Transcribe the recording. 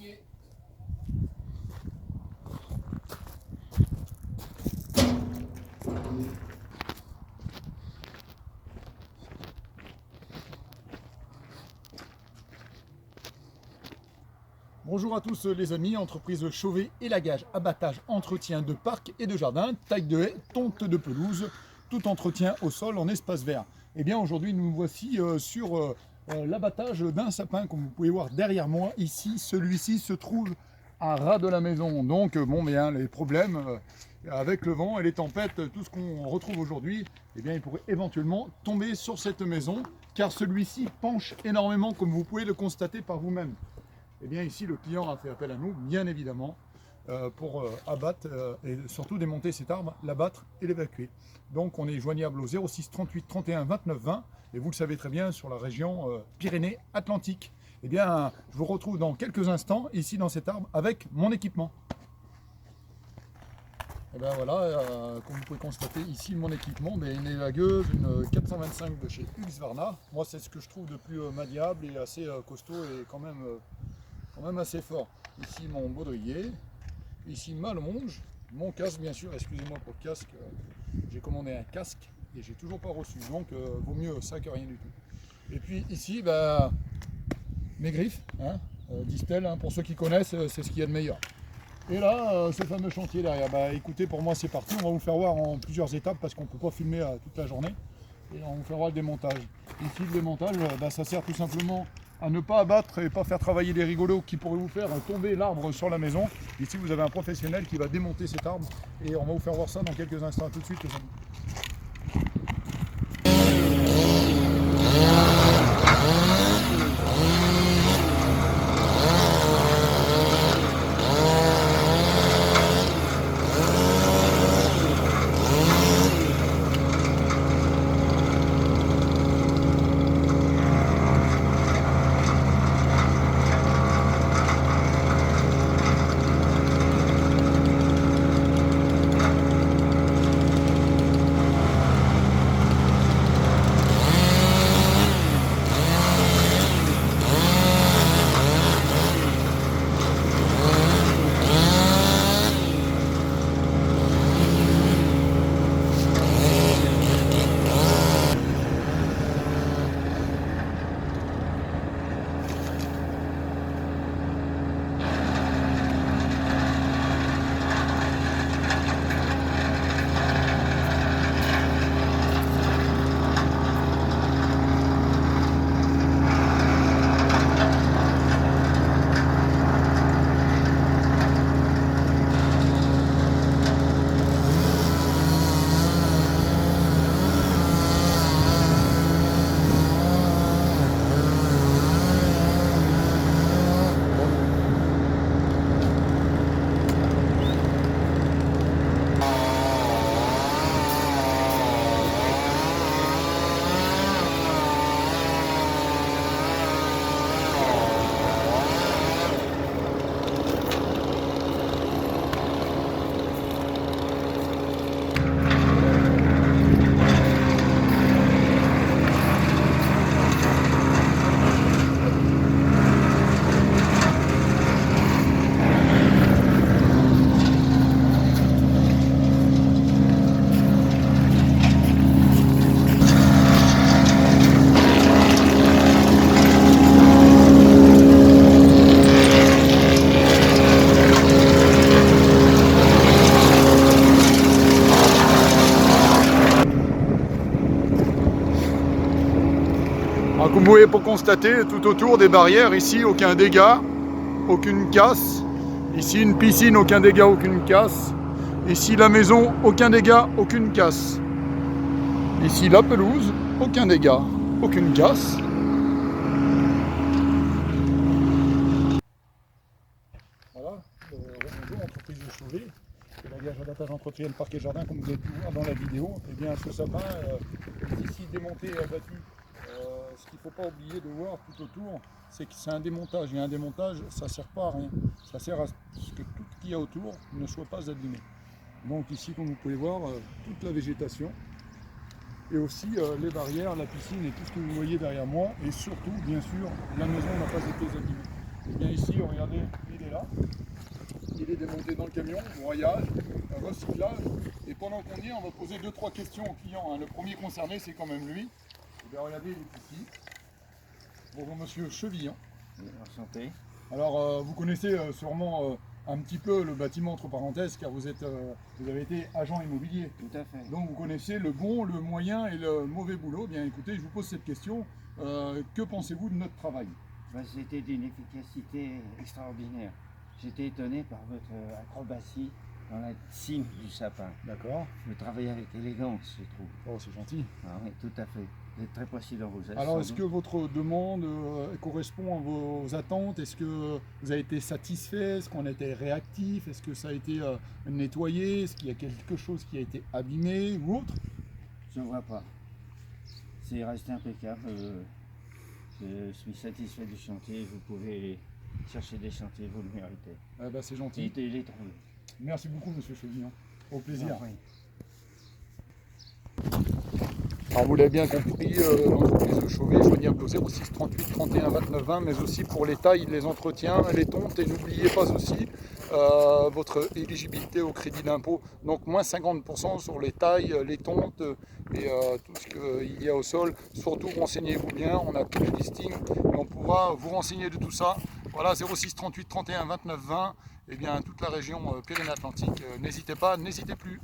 signé. Bonjour à tous les amis, entreprise Chauvet et Lagage, abattage, entretien de parc et de jardin, taille de haie, tonte de pelouse, tout entretien au sol en espace vert. Et bien aujourd'hui nous voici sur l'abattage d'un sapin, comme vous pouvez voir derrière moi. Ici, celui-ci se trouve à ras de la maison. Donc bon, bien les problèmes avec le vent et les tempêtes, tout ce qu'on retrouve aujourd'hui, eh bien il pourrait éventuellement tomber sur cette maison, car celui-ci penche énormément, comme vous pouvez le constater par vous-même. Eh bien ici le client a fait appel à nous, bien évidemment, pour abattre et surtout démonter cet arbre, l'abattre et l'évacuer. Donc on est joignable au 06 38 31 29 20 et vous le savez très bien sur la région Pyrénées-Atlantique. Eh bien je vous retrouve dans quelques instants ici dans cet arbre avec mon équipement. Et bien voilà, comme vous pouvez constater ici mon équipement, une évagueuse, une 425 de chez Husqvarna. Moi c'est ce que je trouve de plus maniable et assez costaud et quand même assez fort. Ici mon baudrier, ici ma longe, mon casque bien sûr, excusez-moi pour le casque, j'ai commandé un casque et j'ai toujours pas reçu, donc vaut mieux ça que rien du tout. Et puis ici mes griffes, Distel, pour ceux qui connaissent, c'est ce qu'il y a de meilleur. Et là, ce fameux chantier derrière, écoutez, pour moi c'est parti, on va vous faire voir en plusieurs étapes parce qu'on ne peut pas filmer toute la journée. Et on va vous faire voir le démontage. Ici le démontage, ça sert tout simplement à ne pas abattre et pas faire travailler des rigolos qui pourraient vous faire tomber l'arbre sur la maison. Ici vous avez un professionnel qui va démonter cet arbre et on va vous faire voir ça dans quelques instants. À tout de suite les amis. Comme vous pouvez pour constater, tout autour des barrières, ici aucun dégât, aucune casse. Ici une piscine, aucun dégât, aucune casse. Ici la maison, aucun dégât, aucune casse. Ici la pelouse, aucun dégât, aucune casse. Voilà, bonjour, entreprise de Chauvet, Lagage, abattage, entretien, parc et jardin, comme vous avez pu voir dans la vidéo. Et bien ce sapin est ici démonté et abattu. Ce qu'il ne faut pas oublier de voir tout autour, c'est que c'est un démontage. Et un démontage, ça ne sert pas à rien. Ça sert à ce que tout ce qu'il y a autour ne soit pas abîmé. Donc ici, comme vous pouvez voir, toute la végétation. Et aussi les barrières, la piscine et tout ce que vous voyez derrière moi. Et surtout, bien sûr, la maison n'a pas été abîmée. Et bien ici, regardez, il est là. Il est démonté dans le camion, broyage, recyclage. Et pendant qu'on y est, on va poser 2-3 questions aux clients. Le premier concerné, c'est quand même lui. Et bien regardez, il est ici. Bonjour monsieur Chevillon. Enchanté. Alors vous connaissez sûrement un petit peu le bâtiment entre parenthèses car vous avez été agent immobilier. Tout à fait. Donc vous connaissez le bon, le moyen et le mauvais boulot. Bien écoutez, je vous pose cette question. Que pensez-vous de notre travail? C'était d'une efficacité extraordinaire. J'étais étonné par votre acrobatie dans la cime du sapin. D'accord. Vous travaillez avec élégance, je trouve. Oh, c'est gentil. Ah oui, tout à fait. Vous êtes très précis dans vos gestes. Alors, est-ce que votre demande correspond à vos attentes? Est-ce que vous avez été satisfait? Est-ce qu'on a été réactif? Est-ce que ça a été nettoyé? Est-ce qu'il y a quelque chose qui a été abîmé ou autre? Je ne vois pas. C'est resté impeccable. Je suis satisfait du chantier. Vous pouvez chercher des chantiers, vous le méritez. Ah bah, c'est gentil. Et les trouver. Merci beaucoup, monsieur Chevillon. Au plaisir. Ah, oui. Alors vous l'avez bien compris, l'entreprise de Chauvet, joignable au 06 38 31 29 20, mais aussi pour les tailles, les entretiens, les tontes, et n'oubliez pas aussi votre éligibilité au crédit d'impôt, donc moins 50% sur les tailles, les tontes et tout ce qu'il y a au sol. Surtout renseignez-vous bien, on a tout le listing et on pourra vous renseigner de tout ça. Voilà, 06 38 31 29 20, et bien toute la région Pyrénées-Atlantiques, n'hésitez pas, n'hésitez plus.